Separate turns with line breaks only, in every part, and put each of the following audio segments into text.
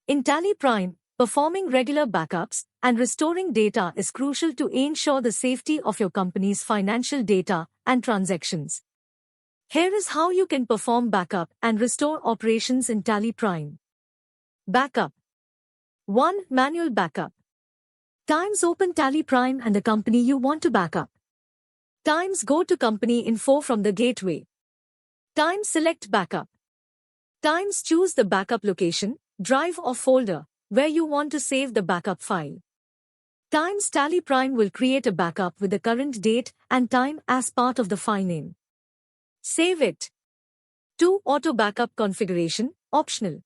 In Tally Prime, performing regular backups and restoring data is crucial to ensure the safety of your company's financial data and transactions. Here is how you can perform backup and restore operations in Tally Prime. Backup. 1. Manual backup. Times open Tally Prime and the company you want to backup. Times go to company info from the gateway. Times select backup. Times choose the backup location, drive or folder, where you want to save the backup file. Times Tally Prime will create a backup with the current date and time as part of the file name. Save it. 2. Auto backup configuration, optional.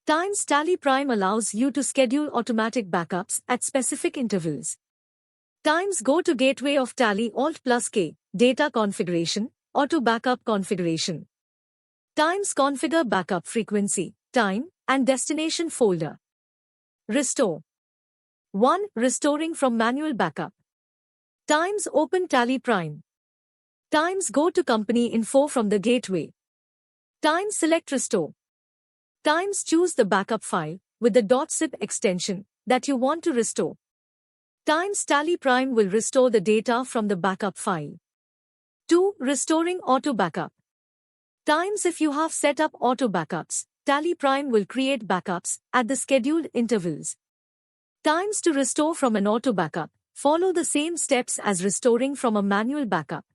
Times Tally Prime allows you to schedule automatic backups at specific intervals. Times go to gateway of Tally Alt+K, data configuration, auto backup configuration. Times configure backup frequency, time, and destination folder. Restore. 1. Restoring from manual backup. Times open Tally Prime. Times go to company info from the gateway. Times select restore. Times choose the backup file with the .zip extension that you want to restore. Times Tally Prime will restore the data from the backup file. 2. Restoring auto backup. Times if you have set up auto backups, Tally Prime will create backups at the scheduled intervals. Times to restore from an auto backup, follow the same steps as restoring from a manual backup.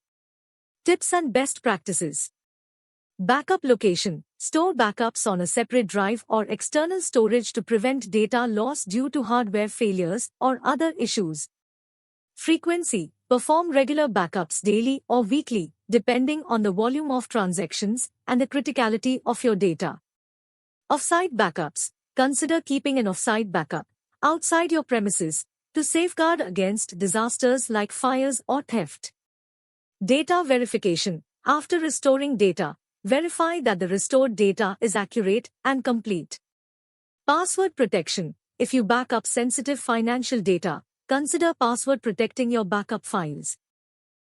Tips and best practices. Backup location. Store backups on a separate drive or external storage to prevent data loss due to hardware failures or other issues. Frequency. Perform regular backups daily or weekly, depending on the volume of transactions and the criticality of your data. Offsite backups. Consider keeping an offsite backup outside your premises to safeguard against disasters like fires or theft. Data verification. After restoring data, verify that the restored data is accurate and complete. Password protection. If you back up sensitive financial data, consider password protecting your backup files.